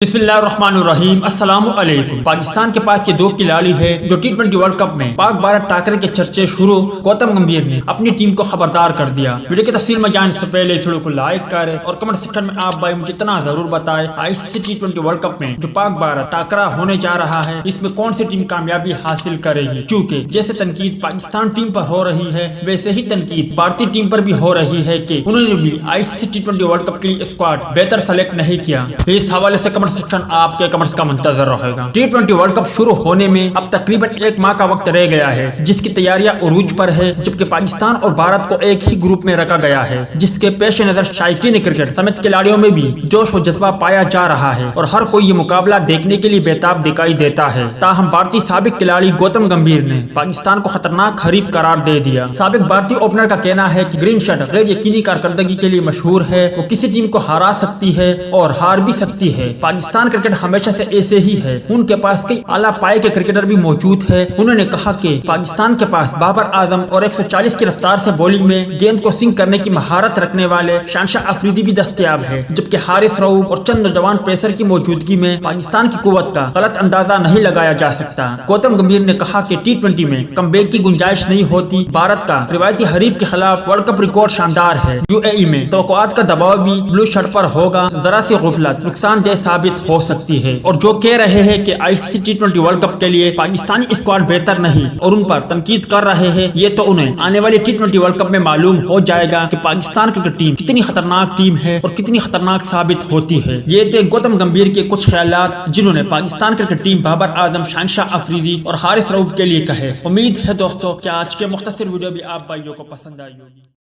बिस्मिल्लाहिर्रहमानिर्रहीम। अस्सलाम वालेकुम। पाकिस्तान के पास ये दो खिलाड़ी है जो T20 वर्ल्ड कप में पाक भारत टाकरे के चर्चे शुरू। गौतम गंभीर ने अपनी टीम को खबरदार कर दिया। वीडियो की तफसील में जाने से पहले इस वीडियो को लाइक करें और कमेंट सेक्शन में आप भाई मुझे इतना जरूर बताएं, ICC T20 वर्ल्ड कप में जो पाक भारत टाकरा होने जा रहा है इसमें कौन सी टीम कामयाबी हासिल करेगी। क्योंकि जैसे तनकीद पाकिस्तान टीम पर हो रही है वैसे ही तनकीद भारतीय टीम पर भी हो रही है कि उन्होंने भी ICC T20 वर्ल्ड कप के लिए स्क्वाड बेहतर सेलेक्ट नहीं किया। इस हवाले से सेक्शन आपके कमेंट्स का मुंतजर रहेगा। T20 वर्ल्ड कप शुरू होने में अब तकरीबन एक माह का वक्त रह गया है, जिसकी तैयारियां उरूज पर है। जबकि पाकिस्तान और भारत को एक ही ग्रुप में रखा गया है, जिसके पेश नजर शायकीन क्रिकेट समेत खिलाड़ियों में भी जोश और जज्बा पाया जा रहा है और हर कोई ये मुकाबला देखने के लिए बेताब दिखाई देता है। ताहम भारतीय साबिक खिलाड़ी गौतम गंभीर ने पाकिस्तान को खतरनाक हरीफ करार दे दिया। साबिक भारतीय ओपनर का कहना है कि ग्रीन शर्ट गैर यकीनी कारकर्दगी के लिए मशहूर है, वो किसी टीम को हरा सकती है और हार भी सकती है। पाकिस्तान क्रिकेट हमेशा से ऐसे ही है, उनके पास कई आला पाए के क्रिकेटर भी मौजूद है। उन्होंने कहा कि पाकिस्तान के पास बाबर आजम और 140 की रफ्तार से बॉलिंग में गेंद को सिंक करने की महारत रखने वाले शानशाह अफरीदी भी दस्तयाब है। जबकि हारिस रऊफ और चंद नौजवान पेसर की मौजूदगी में पाकिस्तान की कुव्वत का गलत अंदाजा नहीं लगाया जा सकता। गौतम गंभीर ने कहा कि T20 में कमबैक की गुंजाइश नहीं होती। भारत का रिवायती हरीफ के खिलाफ वर्ल्ड कप रिकॉर्ड शानदार है। UAE में तवक्कुआत का दबाव भी ब्लू शर्ट पर होगा। जरा सी गुफलत नुकसानदेह साबित हो सकती है। और जो कह रहे हैं कि ICC T20 वर्ल्ड कप के लिए पाकिस्तानी स्क्वाड बेहतर नहीं और उन पर तनकीद कर रहे हैं, ये तो उन्हें आने वाले T20 वर्ल्ड कप में मालूम हो जाएगा कि पाकिस्तान क्रिकेट टीम कितनी खतरनाक टीम है और कितनी खतरनाक साबित होती है। ये थे गौतम गंभीर के कुछ ख्यालात जिन्होंने पाकिस्तान क्रिकेट टीम बाबर आजम, शानशाह अफरीदी और हारिस रऊफ के लिए कहे। उम्मीद है दोस्तों कि आज के मुख्तसर वीडियो भी आप भाइयों को पसंद आई होगी।